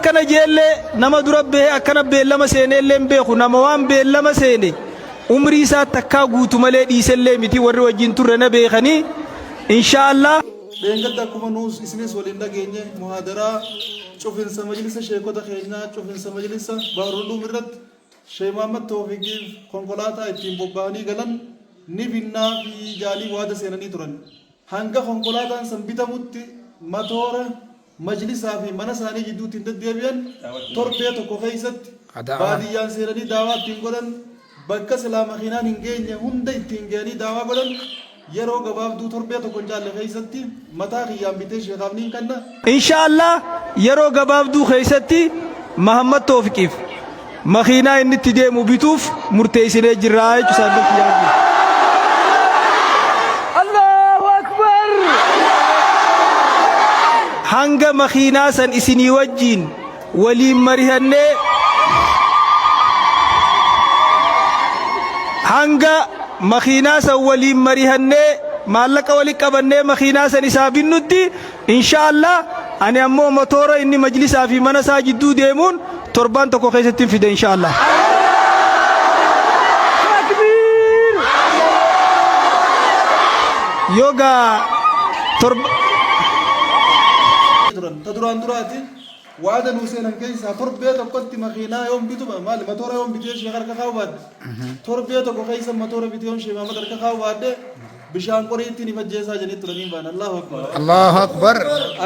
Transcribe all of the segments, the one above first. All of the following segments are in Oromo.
akkana jeelle nama dura bee akkana beellama seenee illee beeku nama waan beellama seene umrii isaa takkaa guutu malee dhiisellee miti warri wajjin turre na beekanii inshallah Bengada kuma nus isnis walin dageenye muhadara cufinsa majlisa sheekota keenya cufinsa majlisa baaruduu mirrat Sheikh Muhammad Tawfiqiif konkolaataa ittiin bobbaanii galan ni binnaa fi jaalii waada seenanii turan. Hanga konkolaataan san bitamutti matoora majlisaa fi mana isaanii gidduutti hin deddeebi'an torbee tokko keessatti baadiyyaan seenanii daawaa ittiin godhan bakka silaa makiinaan hin geenye hunda ittiin geenii daawaa godhan yeroo gabaabduu torbee tokko jaalle keessatti mataa kiyyaan bitee sheekaaf niin kanna. Inshallah yeroo gabaabduu keessatti Muhammad Tawfiqiif makiinaa inni itti deemu bituuf murteessinee jirra jechuudha bakki yaadu. Allahu Akbar. Hanga makiinaa san isinii wajjin waliin marihannee hanga makiinaa san waliin marihannee maallaqa wali qabannee makiinaa san isaa binnutti inshallah ani ammoo motora inni majlisaa fi mana isaa jidduu deemuun torban tokko keessatti fide inshallah. Takbir. Yoga تدران دراتي وعد نوسين كيسا تربية قلت مخينا يوم بيتو مال ماتورا يوم بيتيش شغال كخاوات تربية كيسا ماتورا بيتيون شيء ما مدر كخاوات بشان قريتي نمجيسا جنيت رنين بان الله أكبر الله أكبر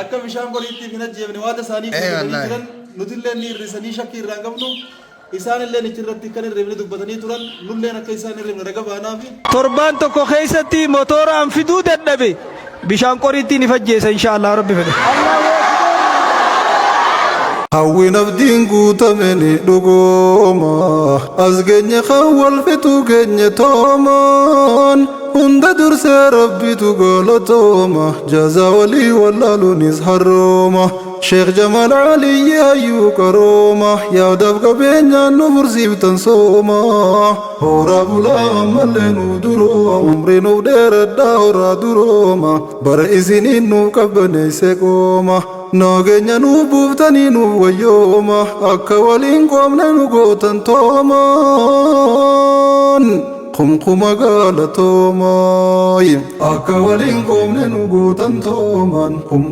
أكا بشان قريتي في نجيب نواد ساني كنيرن نتيلة نير رساني شكير رانغمنو إسان اللي نجرت كان الرمل دبتني تران نولنا كيسان الرمل رجبانا في تربان تكو خيستي ماتورا أم فدود النبي بشان قريتي نفجيسا إن شاء الله ربي فده هاوين أبدين قوتا مني دوغوما أزغني خوال فتو غني تومان هند درس ربي تقول توما جزا ولي واللالو نزهر روما شيخ جمال علي أيو كروما يا دفق بينا نفر سيبتن سوما هورا بلا ملنو درو عمرينو دير الدورا دروما برئيسيني نو كبني سيكوما نوغنيا نو بوفتاني نو ويوما أكا ولين قومنا نو قوتن تومان قم قالتوماي أكا ولين قومنا نو قوتن تومان قم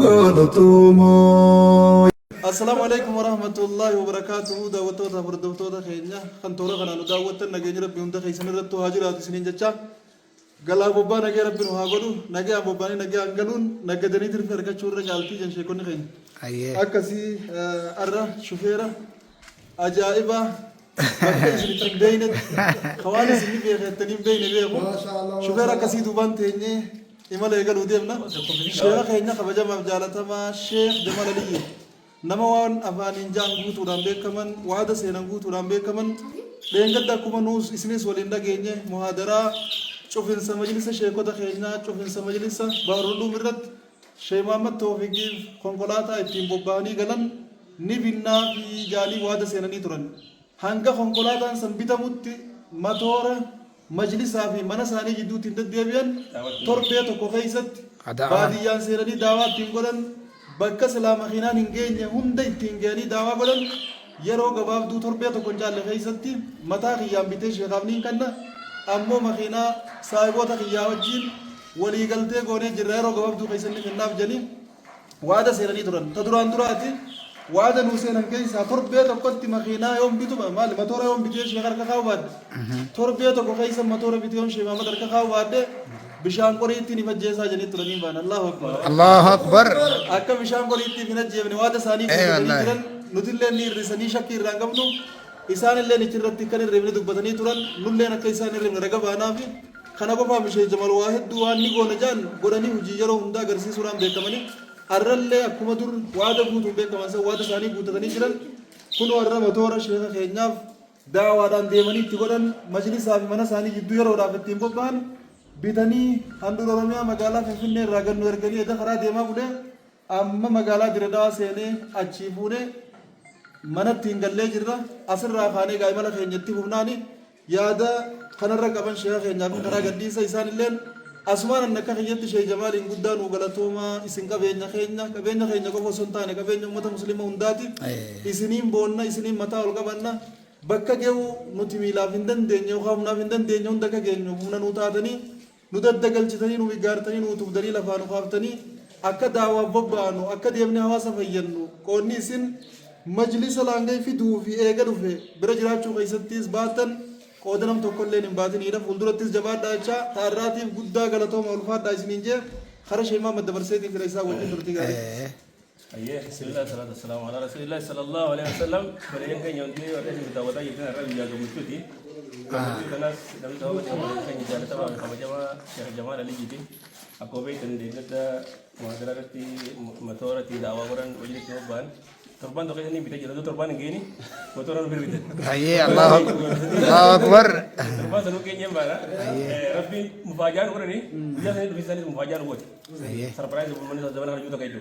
قالتوماي. السلام عليكم ورحمة الله وبركاته دعوتنا بردوتنا خيرنا خنتورا خنا ندعوتنا نجينا ربي هم تخيسنا رتو هاجرات سنين جتشا قال بابا نجي ربي نهاجرو نجي بابا نجي أنجلون نجي دني تري فرقة شورا جالتي جنشي كوني خين أكاسي أرا شوفيرا أجائبا بينت خوالي سني بيه تنيم بين بيه شوفيرا كاسي دوبان تيني إما ليقال وديمنا شيخ خيرنا خبجا مبجالتا ما شيخ جمال علي نموان أفانين جان غوتو رامبي كمان وعد سينان غوتو رامبي كمان لينغدا كوما نوس إسنيس وليندا جيني محاضرة شوفين سمجلسة شيخوتا خيرنا شوفين سمجلسة بارودو مرد شيخ محمد توفيقيف konkolaataa ittiin bobbaanii galan ni binnaa fi jaalii waada seenanii turan. Hanga konkolaataan san bitamutti matoora majlisaa fi mana isaanii gidduutti hin deddeebi'an torbee tokko keessatti baadiyyaan seenanii daawaa ittiin godhan bakka silaa makiinaan hin geenye hunda ittiin geenii daawaa godhan yeroo gabaabduu torbee tokko jaalle keessatti mataa kiyyaan bitee sheekaaf niin kanna ammoo makiinaa saahiboota kiyyaa wajjin waliigaltee goonee jirra yeroo gabaabduu keessatti kennaaf jedhanii waada seenanii turan. Taduraan duraati waada nuu seenan keessaa torbee tokkotti makiinaa yoom bitu maali matoora yoom bitee sheek harka kaa'u baadde torbee tokko keessa matoora bitee yoom sheek Muhammad harka kaa'u baadde bishaan qoriitti ni majjeesaa jedhanii turanii baan Allahu Akbar. Allahu Akbar. Akka bishaan qoriitti hin ajjeefne waada isaanii jiran nuti illee ni irrisanii shakkii irraa qabnu isaan illee ni irratti kan irreefne dubbatanii turan nulleen akka isaan irreefne raga baanaaf kana qofaaf ishee jamal waa hedduu waan ni goona jaan godhanii hojii yeroo hundaa agarsiisuudhaan beekamanii arrallee akkuma dur waada guutuun beekaman san waada isaanii guutatanii jiran kun warra matoora sheeka keenyaaf daawaadhaan deemanii itti godhan majlisaa fi mana isaanii gidduu yeroodhaaf ittiin bobba'an bitanii handhuura Oromiyaa magaalaa Finfinnee irraa gannu erganii edda karaa deemaa bulee amma magaalaa Diredawaa seenee achii fuunee manatti hin gallee jirra asirraa kaanee gaa'imala keenyatti humnaani yaada kanarra qaban sheeka keenyaaf karaa gadhiisa isaan illeen أسمان أنك خيّت شيء جمال قدان وغلطوما إسن كبينة خيّنا كفو سلطان كبينة أمة مسلمة هنداتي إسنين بونا إسنين متى والقبنا بكا جو نتمي لا فندن دنيا وخامنا فندن دنيا هندك جنيا ومنا نوتاتني نددقل جتني نوبيغارتني نوتبدني لفانو خافتني أكا دعوة ببانو أكا ديبني هواسا فينو كوني سن مجلس لانجي في دو في إيغر في برجراتشو غيستيز باتن قودنم توكلين باتن إيرا فولدرتيز جباد دايشا تاراتي قدا غلطو مولفات دايسنينجي خرش إمام الدبرسيتي في رئيسا وجه درتي غاري أيه بسم الله والصلاة والسلام على رسول الله صلى الله عليه وسلم بريان كان يوندي ورأي بداوتا يتنا رأي يا جمهورتي الناس دم تهوا كان يجعل تبع خمجة شيخ جمال علي جدي أكو بيت نديكتا مهدرتي مطورتي دعوة وران وجلس نوبان تربان دقيقة نبي تجي لدو تربان جيني مطوران بيربيت أيه الله أكبر تربان سنو كينيا مالا ربي مفاجأة وراني جالس ندو بيساني مفاجأة وقت سرپرائز من زمان هرجو تكايتو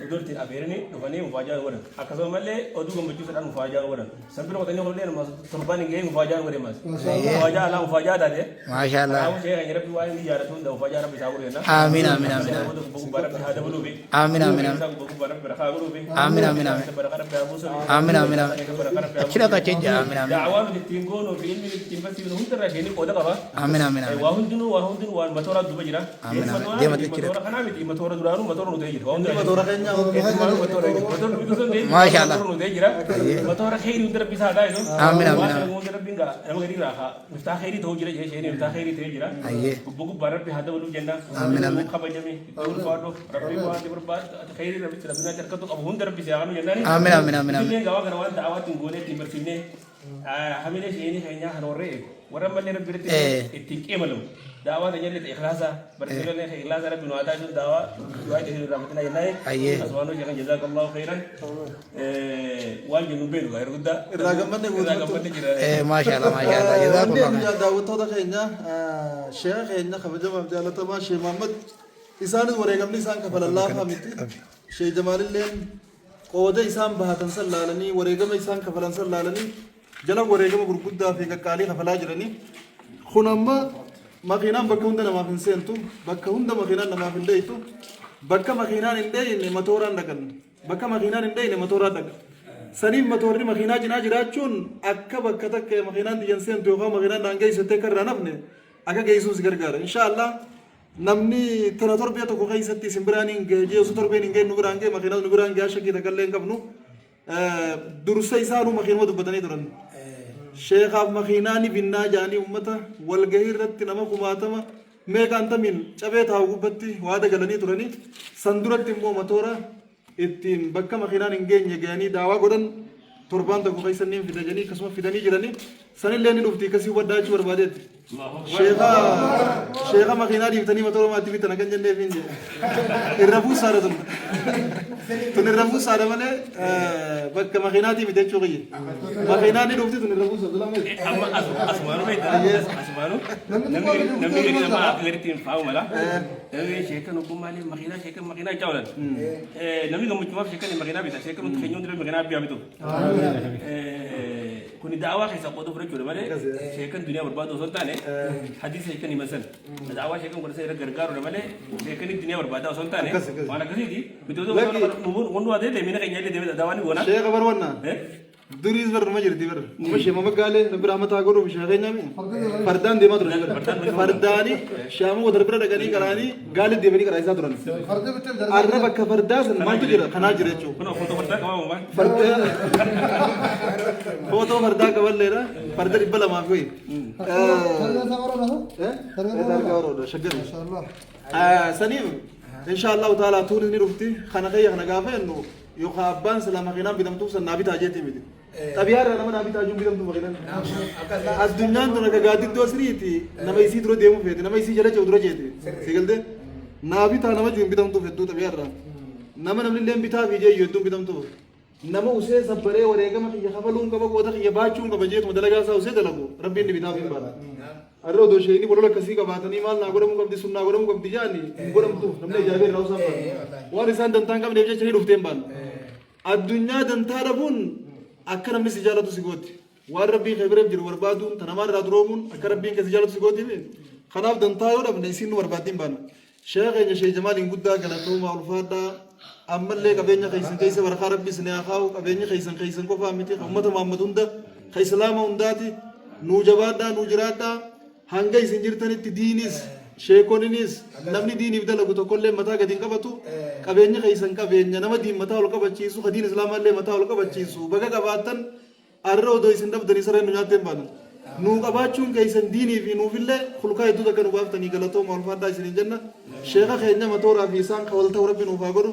دور تين أبيرني دفعني مفاجأة وران أكثر مالله أدو كم بتشوف الآن مفاجأة وران سبب وقتني هو لين ماس تربان جاي مفاجأة وران ماس مفاجأة لا مفاجأة ده ما شاء الله أو شيء يعني ربي وايد يجارتون ده مفاجأة ربي ساوري نا آمين آمين آمين آمين آمين آمين آمين آمين آمين كذا كذا آمين آمين دعوان التيمكون وفي علم التيمبسي من هم ترى شيء كودا كبا آمين آمين آمين واهندن وان مطورة دوبجرا دي ما تكذا مطورة كنا مطورة درانو مطورة نوديجر مطورة كينيا ما شاء الله مطورة خير وندر بيسا دايزو آمين آمين وندر بينغا أنا غيري راها مفتاح خيري توجرا جه شيء مفتاح خيري توجرا أيه بوكو بارد بهذا ولو جنة آمين آمين خبر جمي تقول فاضو ربي وان تبر بار خيري ربي تلبنا تركتو أبو هندر بيسا عامل جنة آمين آمين آمين آمين ini gawa karawan da'awat tinggone timber sini hamile ini kayaknya hanore waram balle rabbi itik emalum da'awat nya le ikhlasa berselo le ikhlasa rabbi nuata itu da'wa wa itu rahmatullah inai asmanu jangan jazakallahu khairan wal junubin gair gudda ragamanne jira ما شاء الله ما شاء الله جزاكم الله عندي دعوة هذا كينيا شيخ كينيا خبجة مبدأ تما شيخ محمد إنسان وريقم إنسان كفل الله فهمتي شيخ جمال اللين قوده إنسان بهاتن سلالني وريقم إنسان كفلان سلالني جل وريقم بركودا في كالي خفلا جرني خنما مكينان بكوندنا ما فنسنتو بكوندا مكينان ما فنديتو بكا مكينان إندي إن ماتوران دكان بكا مكينان إندي إن ماتوران دكان سنين ماتوري مكينان جنا جراتشون أكا بكا تك مكينان دي جنسين توقع مكينان دانجي ستكر رانبني أكا جيسوس غرغر إن شاء الله namni tana torbiya tokko keessatti simbiraan jeesu torbeen hin nuguraan gee makiinaa nuguraan gee ashakii takallee hin qabnu dursa isaanuu makiinuma dubbatanii turan sheekaaf makiinaani binnaa jaanii ummata walgahii irratti nama kumaatama meeqaan tamiin cabee taa'u gubbatti waa dagalanii turanii san duratti immoo matoora ittiin bakka makiinaan hin geenye ga'anii daawaa godhan torbaan tokko keessaniin fidanii akkasuma fidanii jiranii sanillee ni dhufti kasii waddaachuu barbaadeetti sheekha makiinaa dhiibtanii matoora maatti bitan akan jennee finje irra buusaadha tun irra buusaadha malee bakka makiinaatii bite jechuu qiyye makiinaa ni dhufti tun irra buusa dula mee amma asmaanu asmaanu namni gari nama garitti hin fa'u mala sheekan hukumaalee makiinaa jawlan namni gammachumaaf sheekan makiinaa bita sheekan nuti keenyoon dira makiinaa biyaa bitu kuni da'awaa keessa qooduu fudhachuudha malee sheekan duniyaa barbaadu osoo hin taane hadiisa sheekan himasan da'awaa sheekan godhasa irra gargaaruudha malee sheekan duniyaa barbaadaa osoo hin taane waan akkasiiti bitoota wannu waa ta'e miina keenya illee deemee da'awaa ni goona. Sheeka barwanna duris bar nama jirti bar nama shema magale nabira amata godhu sheekanya mi fardan deema turan fardani shamu wadar bira dagani garani gali deemani gara isa turan arra bakka fardasan maaltu jira kana jira jechu kuna foto farda qaba ma farda foto farda qaballeera farda dibala ma fi shaggar inshallah sanim inshallah taala tuuni ni rufti khana khayya khana gafa enno yo khabban salama khina bidam tu sanna bi tajeti midi tabiara nama nabi tajum bidam tu makinan addunyan tu naga gadi do sriti nama isi duro demu fete nama isi jala chawdura jeti sigalde nabi ta nama jum bidam tu fetu tabiara nama namni lem bita bije yodum bidam tu nama use sabbare warega ma khiya khafalun ka bago ta khiya bachun ka bajet madalaga sa use dalago rabbi ni bidam bin bala arro do shayni bolola kasi ka batani mal na godamu kabdi sunna godamu kabdi jani godam tu namne jabe rawsa war isan dantan kam devje chani duftem ban addunyaa dantaa dhabuun akka namni si jaalatu si gooti waan rabbiin khaybireef jiru barbaaduun tanamaarraa duroomuun akka rabbiin kee si jaalatu si gootiif خناف دنتايو ده بنيسين ورباتين بانو شيخ يا شيخ جمال قد قالتهم الفادا أما اللي كبيني خيسن كيس ورخا ربي سنياخاو كبيني خيسن كوفا متي أمة محمد هندا خيسلام هنداتي نوجبادا نوجرادا هنگا يسنجرتني تدينيس شيكونينيس نمني ديني بدل أقول تقول لهم متى قدين كبتو كبيني خيسن كبيني نما دين متى ولك بتشيسو خدين إسلام اللي متى ولك بتشيسو بقى كباتن أرو دو يسندب دني سره نجاتين بانو نو كباتشون كيسن ديني في نو فيله خلقا يدو تكنو بافتني قالتهم الفادا يسنين جنة شيخ خيرنا متورا بيسان خولتا ربي نوفاغورو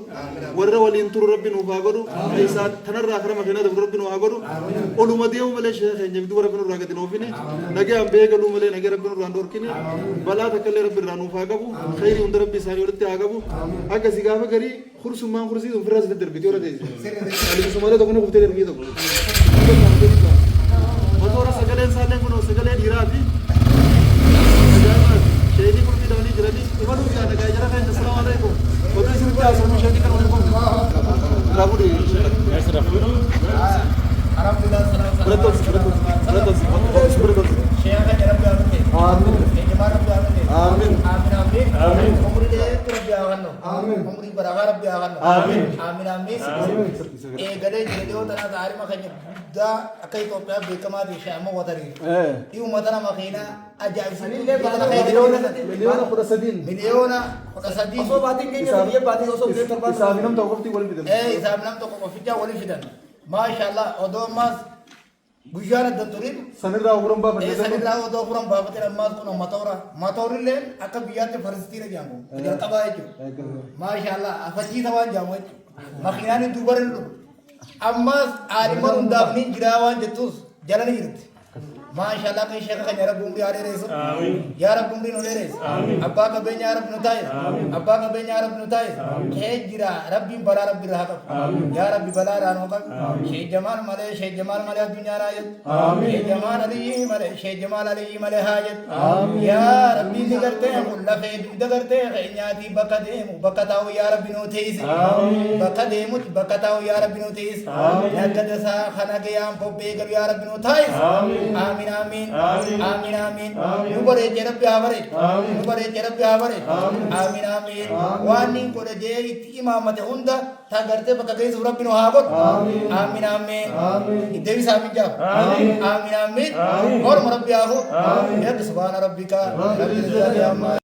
ور ولين تور ربي نوفاغورو ايسا تنر اخر مخينا ربي نوفاغورو اولو مديو مله شيخ نجدو ربي نو راغدي نوفيني نجي ام بيغلو مله نجي ربي نو راندور كيني بلا تكل ربي رانو فاغبو خير اند ربي ساري ورتي اغبو اگا سيغافا غري خرس ما خرسي دو فراس بدر بيتورا دي علي سماله دغنو كفتي ربي دو متورا سگلن سالن كنو سگلن يرافي شيدي كل في دوني جرادي إيمان هو كذا نجاي جرا كان السلام عليكم وتوي سيرك يا سلام شيدي كانوا لكم رابودي عرب الله سلام برتوس شيخ كان رب يعمله آمين جماعة رب يعمله آمين آمين آمين عمري ده رب يعمله آمين عمري برابر رب يعمله آمين آمين آمين إيه قدر جلده تنا داري ما خني دا أكيد توبيا بكما دي شامو وتري يوم مثلا ما خينا أجاب سنين مليون خدا سدين أصو باتين كيني ये बातें أصو بيت तरبان إسابينم توقفتي ولي بدن إسابينم توقفتي ولي بدن ما شاء الله أدوم ماس بوجانا دكتورين سنرا أورام بابا سنرا أورام بابا ترى ماس كنا ماتوري لين أكبيات فرستيرة جامو كذا كبايجو ما شاء الله أفجي ثوان جامو ما خيانة دوبارين أما عالمان دافنين جراوان جتوس جلنا يرد ما شاء الله كي شيخ يا رب عمري عليه رئيس يا رب عمري نولي رئيس أبا كبين يا رب نتايز أبا كبين يا رب نتايز كه جرا ربي بلا ربي رهاب يا ربي بلا رانوكا شيخ جمال ماله الدنيا رايد شيخ جمال علي ماله شيخ جمال علي ماله هايد يا ربي ذكرته كل خير ذكرته خينياتي بكتاو يا ربي نوتيز بكتاو يا ربي نوتيز نكدسا خنا قيام بوبيك يا ربي نوتايز آمين آمين آمين آمين نبرة جرب يابره نبرة جرب يابره آمين آمين وانين كوره جاي إمامة هوندا ثاغرته بكاكي سورة بنو هاغور آمين آمين إدّي سامي جاب آمين آمين اور مربي آهو يا سبحان ربك رب العزة عما